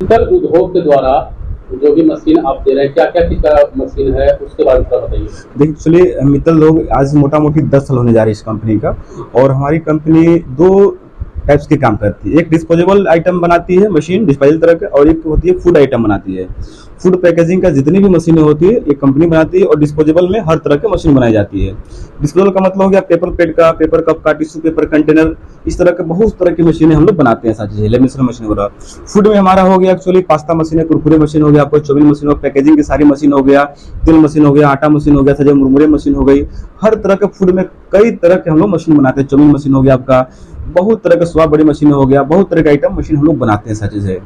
मित्तल उद्योग के द्वारा जो भी मशीन आप दे रहे हैं, क्या क्या चीज का मशीन है उसके बारे में बताइए। देखिए, चलिए मित्तल लोग आज मोटा मोटी 10 साल होने जा रही है इस कंपनी का। और हमारी कंपनी 2 टाइप्स के काम करती है। एक डिस्पोजेबल आइटम बनाती है मशीन, डिस्पोजेबल तरह का, और एक होती है फूड आइटम बनाती है। फूड पैकेजिंग का जितनी भी मशीनें होती है ये कंपनी बनाती है, और डिस्पोजेबल में हर तरह की मशीन बनाई जाती है। डिस्पोजेबल का मतलब हो गया पेपर प्लेट का, पेपर कप का, टिश्यू पेपर कंटेनर, इस तरह के बहुत तरह की मशीनें हम लोग बनाते हैं। सारी लेमिनेशन मशीन वगैरह। फूड में हमारा हो गया एक्चुअली पास्ता मशीन है, कुरकुरे मशीन हो गया, आपको चौमिन मशीन हो, पैकेजिंग की सारी मशीन हो गया, तेल मशीन हो गया, आटा मशीन हो गया, सजे मुरमुरे मशीन हो गई। हर तरह के फूड में कई तरह के हम लोग मशीन बनाते हैं। चौमिन मशीन हो गया आपका, बहुत तरह के स्वाद बड़ी मशीन हो गया, बहुत तरह के आइटम मशीन हम लोग बनाते हैं। सारी चीजें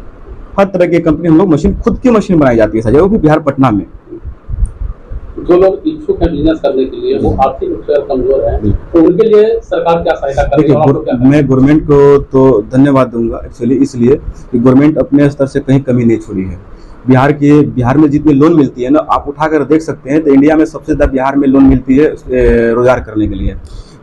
हर तरह की कंपनी हम लोग मशीन, खुद की मशीन बनाई जाती है सारी, वो भी बिहार पटना में। जो लोग इच्छुक हैं बिजनेस करने के लिए, वो आर्थिक रूप से कमजोर हैं, तो उनके लिए सरकार क्या सहायता करेगी? देखिए, मैं गवर्नमेंट को तो धन्यवाद दूंगा एक्चुअली, इसलिए कि गवर्नमेंट अपने स्तर से कहीं कमी नहीं छोड़ी है। बिहार में जितनी लोन मिलती है ना, आप उठाकर देख सकते हैं तो इंडिया में सबसे ज्यादा बिहार में लोन मिलती है रोजगार करने के लिए।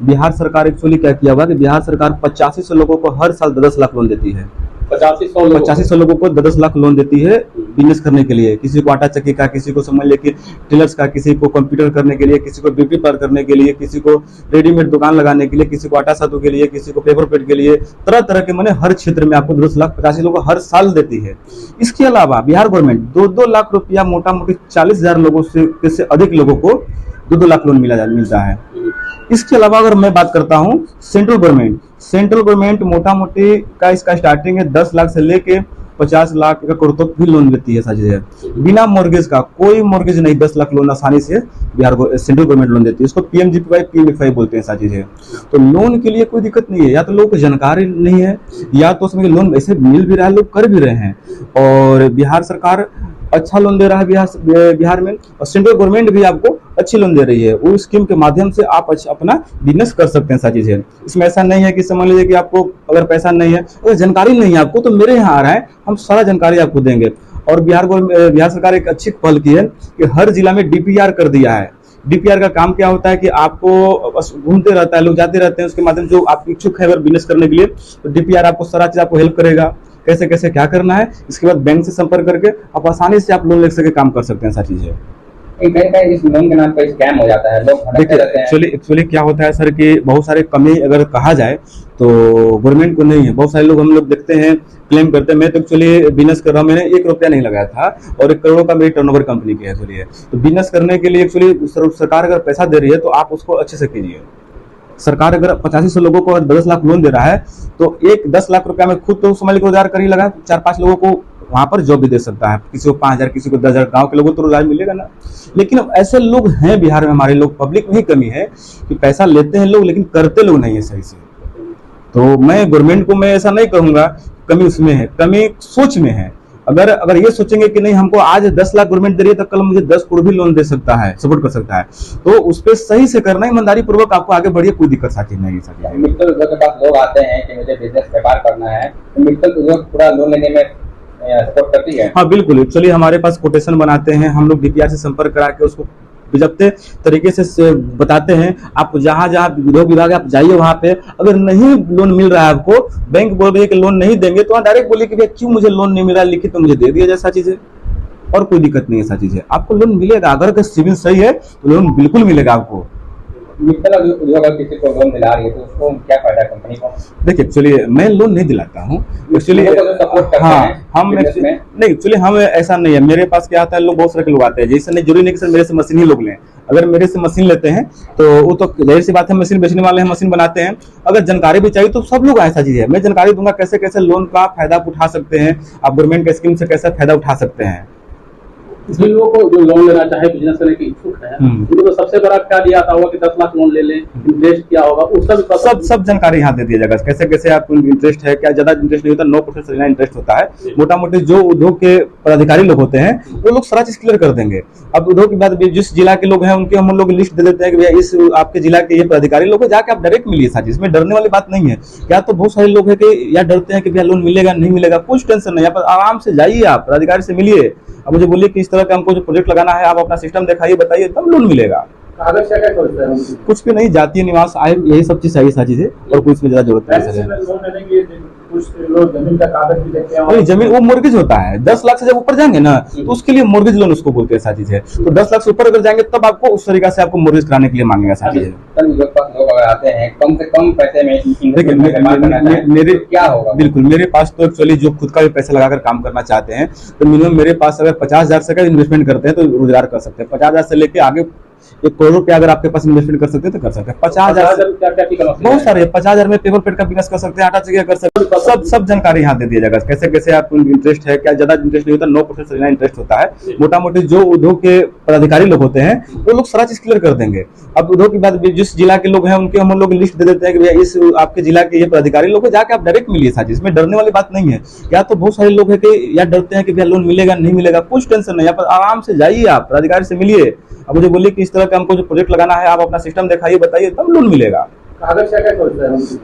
बिहार सरकार एक्चुअली क्या किया हुआ कि बिहार सरकार 8500 लोगों को हर साल 10 लाख लोन देती है। 8500 लोगों को 10 लाख लोन देती है बिजनेस करने के लिए। किसी को आटा चक्की का, किसी को समझ ले कि टेलर्स का, किसी को कंप्यूटर करने के लिए, किसी को ब्यूटी पार्लर करने के लिए, किसी को रेडीमेड दुकान लगाने के लिए, किसी को आटा सातू के लिए, किसी को पेपर प्लेट के लिए, तरह तरह के मैंने हर क्षेत्र में आपको 10 लाख 85 लोगों को हर साल देती है। इसके अलावा बिहार गवर्नमेंट 2-2 लाख रुपया मोटा मोटी 40,000 लोगों से अधिक लोगों को 2-2 लाख लोन मिलता है। इसके अलावा अगर मैं बात करता हूं सेंट्रल गवर्नमेंट मोटा मोटी का इसका स्टार्टिंग है 10 लाख से लेके 50 लाख का करोड़ तक भी लोन देती है। साझी है बिना मॉर्गेज का, कोई मॉर्गेज नहीं, 10 लाख लोन आसानी से बिहार सेंट्रल गवर्नमेंट लोन देती है। इसको पीएमजीपीवाई पीएमएफआई बोलते हैं। साझी है तो लोन के लिए कोई दिक्कत नहीं है। या तो लोगों को जानकारी नहीं है, या तो उसमें लोन ऐसे मिल भी रहा है, लोग कर भी रहे हैं, और बिहार सरकार अच्छा लोन दे रहा है बिहार में, और सेंट्रल गवर्नमेंट भी आपको अच्छी लोन दे रही है। वो स्कीम के माध्यम से आप अपना बिजनेस कर सकते हैं। सारी चीजें इसमें ऐसा नहीं है कि समझ लीजिए कि आपको अगर पैसा नहीं है, अगर जानकारी नहीं है आपको, तो मेरे यहाँ आ रहा है, हम सारा जानकारी आपको देंगे। और बिहार सरकार एक अच्छी पहल की है कि हर जिला में डीपीआर कर दिया है। डीपीआर का काम क्या होता है कि आपको बस घूमते रहता है, लोग जाते रहते हैं, उसके माध्यम से जो आप इच्छुक है अगर बिजनेस करने के लिए, तो डीपीआर आपको सारा चीज आपको हेल्प करेगा, कैसे कैसे क्या करना है। इसके बाद बैंक से संपर्क करके आप आसानी से आप लोन ले सके काम कर सकते हैं। सारी चीजें इस लोन के नाम पर स्कैम हो जाता है, लोग भटकते रहते हैं। एक्चुअली क्या होता है सर कि बहुत सारे कमी अगर कहा जाए तो गवर्नमेंट को नहीं है। बहुत सारे लोग हम लोग देखते हैं क्लेम करते हैं। मैं तो एक्चुअली बिजनेस कर रहा हूँ, मैंने 1 रुपया नहीं लगाया था, और 1 करोड़ का मेरी टर्नओवर कंपनी की है। एक्चुअली तो बिजनेस करने के लिए एक्चुअली सरकार अगर पैसा दे रही है तो आप उसको अच्छे से कीजिए। सरकार अगर 8500 लोगों को 10 लाख लोन दे रहा है, तो 10 लाख रुपया में खुद तो समझ लीजिए रोजगार कर ही लगा, 4-5 लोगों को वहां पर जॉब भी दे सकता है। किसी को 5000, किसी को 10,000, गांव के लोगों को तो रोजगार मिलेगा ना। लेकिन ऐसे लोग हैं बिहार में, हमारे लोग, पब्लिक में ही कमी है कि पैसा लेते हैं लोग लेकिन करते लोग नहीं है सही से। तो मैं गवर्नमेंट को मैं ऐसा नहीं कहूंगा कमी उसमें है, कमी सोच में है। अगर अगर ये सोचेंगे कि नहीं हमको आज 10 लाख गवर्नमेंट दे रही है तो कल मुझे 10 करोड़ भी लोन दे सकता है, सपोर्ट कर सकता है, तो उस पर सही से करना, ईमानदारी पूर्वक आपको आगे बढ़िए, कोई दिक्कत साथी नहीं है। मित्तल उद्योग के पास लोग आते हैं कि मुझे बिजनेस व्यापार करना है, तो मित्तल उद्योग पूरा लोन लेने में सपोर्ट करती है? हाँ बिल्कुल, एक्चुअली हमारे पास कोटेशन बनाते हैं हम लोग, डीपीआर से संपर्क करा के उसको जब्ते तरीके से बताते हैं। आप जहाँ जहाँ उद्योग विभाग आप जाइए वहाँ पे, अगर नहीं लोन मिल रहा है आपको, बैंक बोल रही है कि लोन नहीं देंगे, तो वहाँ डायरेक्ट बोलिए कि भैया क्यों मुझे लोन नहीं मिल रहा, लिखित में मुझे दे दिया जैसा चीज है, और कोई दिक्कत नहीं है। ऐसा चीज है, आपको लोन मिलेगा, अगर सिविल सही है तो लोन बिल्कुल मिलेगा आपको। मित्तल उद्योग अगर किसी को लोन दिला रही है तो उसको क्या फायदा है कंपनी को? देखिए एक्चुअली मैं लोन नहीं दिलाता हूँ एक्चुअली, हाँ हम नहीं, एक्चुअली हम ऐसा नहीं है। मेरे पास क्या आता है, लोग बहुत सारे लोग आते हैं, जैसे नहीं जरूरी नहीं कि सर मेरे से मशीन ही लोग लें, अगर मेरे से मशीन लेते हैं तो वो तो जाहिर सी बात है, मशीन बेचने वाले हैं, मशीन बनाते हैं। अगर जानकारी भी चाहिए तो सब लोग ऐसा चीज है, मैं जानकारी दूंगा कैसे कैसे लोन का फायदा आप उठा सकते हैं, आप गवर्नमेंट के स्कीम से कैसे फायदा उठा सकते हैं। जिन लोगों को जो लोन लेना चाहे, बिजनेस करने की इच्छुक है, उनको तो सबसे बड़ा क्या दिया था होगा कि 10 लाख लोन ले लें, इंटरेस्ट क्या होगा उसका भी सब जानकारी यहाँ दे दिया जाएगा, कैसे कैसे आपको इंटरेस्ट है, क्या ज्यादा इंटरेस्ट नहीं होता, 9% इंटरेस्ट होता है। मोटा मोटी जो उद्योग के पदाधिकारी लोग होते हैं वो लोग सारा चीज क्लियर कर देंगे। अब उद्योग की बात, जिस जिला के लोग हैं उनके हम लोग लिस्ट दे देते हैं कि भैया इस आपके जिला के ये पदाधिकारी लोग जाके आप डायरेक्ट मिलिए, साथ इसमें डरने वाली बात नहीं है। क्या तो बहुत सारे लोग है कि या डरते हैं कि भैया लोन मिलेगा नहीं मिलेगा, कुछ टेंशन नहीं, यहाँ पर आराम से जाइए, आप पदाधिकारी से मिलिए, अब मुझे बोलिए कि इस तरह का हमको जो प्रोजेक्ट लगाना है, आप अपना सिस्टम दिखाइए, बताइए, तब लोन मिलेगा। कागज क्या क्या कुछ भी नहीं, जातीय निवास आय, यही सब चीज चाहिए चीजें, और कुछ इसमें ज्यादा जरूरत नहीं है। कुछ लोग जमीन का कागज भी देते हैं, नहीं जमीन वो मोर्गेज होता है, 10 लाख से जब ऊपर जाएंगे ना तो उसके लिए मोर्गेज लोन उसको बोलते हैं, ऐसा चीज है। तो 10 लाख से ऊपर अगर जाएंगे तब आपको उस तरीका से आपको मोर्गेज कराने के लिए मांगेगा, ऐसा चीज है। लोग अगर आते हैं कम से कम पैसे में मेरे क्या होगा? बिल्कुल, मेरे पास तो एक्चुअली जो खुद का भी पैसा लगाकर काम करना चाहते हैं तो मिनिमम मेरे पास अगर 50,000 से का इन्वेस्टमेंट करते हैं तो रोजगार कर सकते हैं। 50,000 से लेके आगे 1 करोड़ रुपया अगर आपके पास इन्वेस्टमेंट कर सकते हैं तो कर सकते हैं। 50,000 बहुत सारे, 50,000 में पेपर पेट का बिजनेस कर सकते हैं, आटा चक्की कर सकते हैं, सब जानकारी यहाँ दे दिया जाएगा, कैसे कैसे आपको इंटरेस्ट है, क्या ज्यादा इंटरेस्ट नहीं होता, 9% इंटरेस्ट होता है। मोटा मोटी जो उद्योग के पदाधिकारी लोग होते हैं वो लोग सारा चीज क्लियर कर देंगे। अब उद्योग की बात, जिस जिला के लोग हैं उनके हम लोग लिस्ट दे देते हैं कि भैया इस आपके जिला के ये पदाधिकारी लोग जाके आप डायरेक्ट मिलिए, साथ इसमें डरने वाली बात नहीं है। क्या तो बहुत सारे लोग है कि या डरते हैं कि भैया लोन मिलेगा नहीं मिलेगा, कुछ टेंशन नहीं, यहाँ पर आराम से जाइए, आप पदाधिकारी से मिलिए, अब मुझे बोलिए कि इस तरह का हमको जो प्रोजेक्ट लगाना है, आप अपना सिस्टम दिखाइए, बताइए, तब लोन मिलेगा। कागज क्या क्या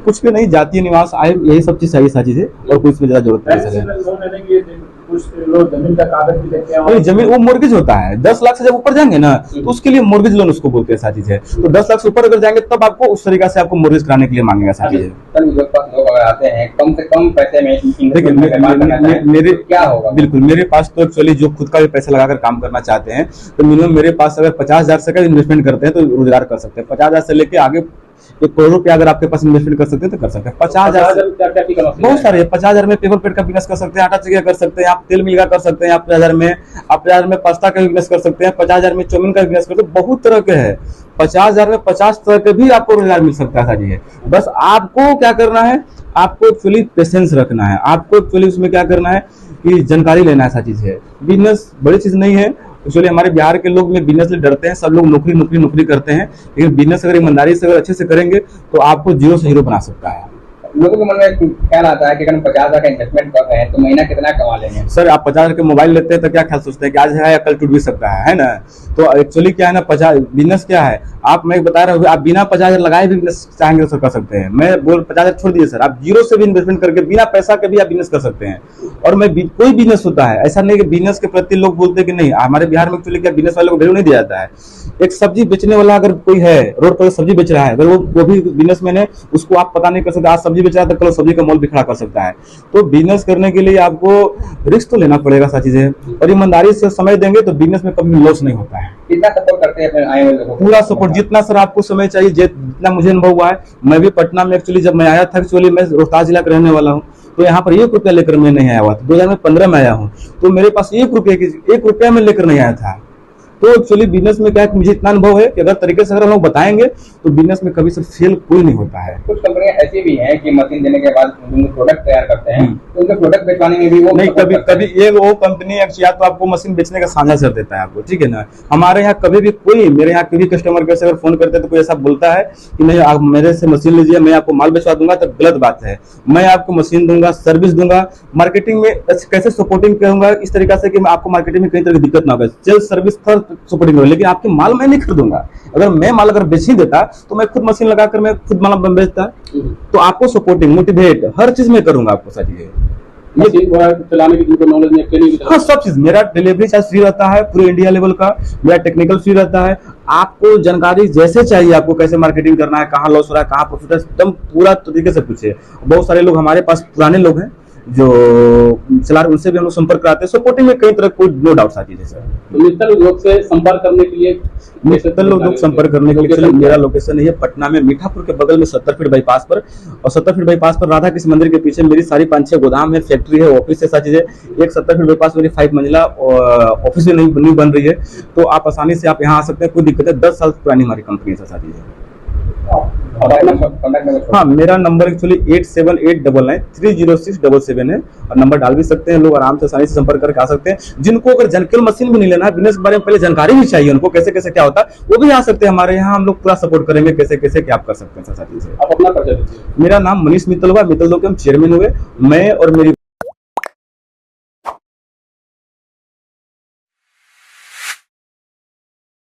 कुछ भी नहीं, जातीय निवास आय, यही सब चीज चाहिए चीजें, और कुछ इसमें ज्यादा जरूरत नहीं है। कुछ लोग जमीन का कागज भी देते हैं, नहीं जमीन वो मोर्गेज होता है, 10 लाख से जब ऊपर जाएंगे ना तो उसके लिए मोर्गेज लोन उसको बोलते हैं, ऐसा चीज है। तो 10 लाख से ऊपर अगर जाएंगे तब आपको उस तरीका से आपको मोर्गेज कराने के लिए मांगेगा, ऐसा चीज है। लोग अगर आते हैं कम से कम पैसे में मेरे क्या होगा? बिल्कुल, मेरे पास तो एक्चुअली जो खुद का भी पैसा लगाकर काम करना चाहते हैं तो मिनिमम मेरे पास अगर 50,000 से का इन्वेस्टमेंट करते हैं तो रोजगार कर सकते हैं। 50,000 से लेके आगे 1 करोड़ रुपया अगर आपके पास इन्वेस्टमेंट कर सकते हैं तो कर सकते हैं। 50,000 बहुत सारे, 50,000 में पेपर पेट का बिजनेस कर सकते हैं, आटा चक्की कर सकते हैं, आप तेल मिल का कर सकते हैं, आप 50,000 में पास्ता का बिजनेस कर सकते हैं, 50,000 में चाउमीन का बिजनेस कर सकते हैं, बहुत तरह के है। 50,000 में 50 तरह के भी आपको रोजगार मिल सकता है, साजी है। बस आपको क्या करना है, आपको एक्चुअली पेशेंस रखना है, आपको एक्चुअली उसमें क्या करना है कि जानकारी लेना है, ऐसा चीज है। बिजनेस बड़ी चीज नहीं है एक्चुअली, हमारे बिहार के लोग में बिजनेस लिए डरते हैं, सब लोग नौकरी करते हैं, लेकिन बिजनेस अगर ईमानदारी से अगर अच्छे से करेंगे तो आपको जीरो से हीरो बना सकता है। लोगों के मन में ख्याल आता है कि अगर हम 50,000 का इन्वेस्टमेंट कर रहे हैं तो महीना कितना कमा लेंगे? सर आप 50,000 के मोबाइल लेते हैं तो क्या ख्याल सोचते हैं कि आज है या कल टूट भी सकता है ना? तो एक्चुअली क्या है ना, 50 बिजनेस क्या है, आप मैं बता रहा हूँ, आप बिना 50,000 लगाए भी बिजनेस चाहेंगे तो कर सकते हैं। मैं बोल 50,000 छोड़ दीजिए सर, आप जीरो से भी इन्वेस्टमेंट करके बिना पैसा के भी आप बिजनेस कर सकते हैं। और मैं कोई बिजनेस होता है, ऐसा नहीं कि बिजनेस के प्रति लोग बोलते हैं कि नहीं, हमारे बिहार में एक्चुअली क्या बिजनेस वालों को वैल्यू नहीं दिया जाता है। एक सब्जी बेचने वाला अगर कोई है, रोड पर सब्जी बेच रहा है, अगर वो भी बिजनेसमैन है, उसको आप पता नहीं कर सकते, आज सब्जी बेच रहा है तो कल सब्जी का मोल भी खड़ा कर सकता है। तो बिजनेस करने के लिए आपको रिस्क तो लेना पड़ेगा, सारी चीजें, और ईमानदारी से समय देंगे तो बिजनेस में कभी लॉस नहीं होता है। कितना सपोर्ट करते हैं अपने आए हुए लोगों को? पूरा सपोर्ट, जितना सर आपको समय चाहिए, जितना मुझे अनुभव हुआ है। मैं भी पटना में एक्चुअली जब मैं आया था, एक्चुअली मैं रोहतास जिला का रहने वाला हूँ, तो यहाँ पर 1 रुपया लेकर मैं नहीं आया हुआ था। 2015 में आया हूँ, तो मेरे पास 1 रुपया में लेकर नहीं आया था। तो एक्चुअली बिजनेस में क्या है, मुझे इतना अनुभव है कि अगर तरीके से अगर हम लोग बताएंगे तो बिजनेस में कभी से फेल कोई नहीं होता है। कुछ कंपनियां ऐसी भी हैं कि मशीन देने के बाद प्रोडक्ट तैयार करते हैं, तो उनके प्रोडक्ट बेचवाने में भी वो नहीं, कभी ये वो कंपनी या तो आपको मशीन बेचने का साझा कर देता है आपको, ठीक है ना। हमारे यहाँ कभी भी कोई, मेरे यहाँ कभी कस्टमर केयर से अगर फोन करते हैं तो कोई ऐसा बोलता है कि नहीं आप मेरे से मशीन लीजिए, मैं आपको माल बेचवा दूंगा, तो गलत बात है। मैं आपको मशीन दूंगा, सर्विस दूंगा, मार्केटिंग में कैसे सपोर्टिंग करूंगा इस तरीके से कि आपको मार्केटिंग में कई तरह की दिक्कत ना हो। सेल्स सर्विस सपोर्टिंग करूंगा, लेकिन आपके माल मैं नहीं खरीदूंगा। अगर मैं माल अगर बेच ही देता तो मैं खुद मशीन लगाकर मैं खुद माल बेचता। तो आपको सपोर्टिंग, मोटिवेट हर चीज में करूंगा आपको सारी मशीन चलाने की जिनको नॉलेज नहीं, ट्रेनिंग की हाँ, सब चीज। मेरा डिलीवरी चार्ज फ्री रहता है पूरे इंडिया लेवल का, मेरा टेक्निकल फ्री रहता है। आपको जानकारी जैसे चाहिए, आपको कैसे मार्केटिंग करना है, कहाँ लॉस हो रहा है, कहाँ प्रॉफिट है, एकदम पूरा तरीके से पूछिए। बहुत सारे लोग हमारे पास पुराने लोग हैं जो चला रहे, उनसे भी हम लोग संपर्क कराते हैं। सपोर्टिंग में कई तरह कोई नो डाउट आती है सर। तो मित्तल उद्योग से संपर्क करने के लिए, मित्तल उद्योग संपर्क करने के लिए मेरा लोकेशन है पटना में मीठापुर के बगल में 70 फीट बाईपास पर, और 70 फीट बाईपास पर राधा कृष्ण मंदिर के पीछे मेरी सारी 5-6 गोदाम है, फैक्ट्री है, ऑफिस है, सारी चीजें। एक 70 फीट बाईपास मेरी 5 मंजिला ऑफिस भी नहीं बन रही है, तो आप आसानी से आप यहाँ आ सकते हैं, कोई दिक्कत है। 10 साल पुरानी हमारी कंपनी है सारी है। हाँ, मेरा नंबर एक्चुअली 8789930677 है, और नंबर डाल भी सकते हैं लोग, आराम से आसानी से संपर्क करके आ सकते हैं। जिनको अगर जानकारी मशीन भी नहीं लेना है, बिजनेस के बारे में पहले जानकारी भी चाहिए उनको, कैसे कैसे क्या होता है, वो भी आ सकते हैं हमारे यहाँ। हम लोग पूरा सपोर्ट करेंगे कैसे कैसे क्या आप कर सकते हैं सारी चीजें। आप अपना परिचय दीजिए। मेरा नाम मनीष मित्तल हुआ, मित्तल उद्योग के हम चेयरमैन हुए, मैं और मेरी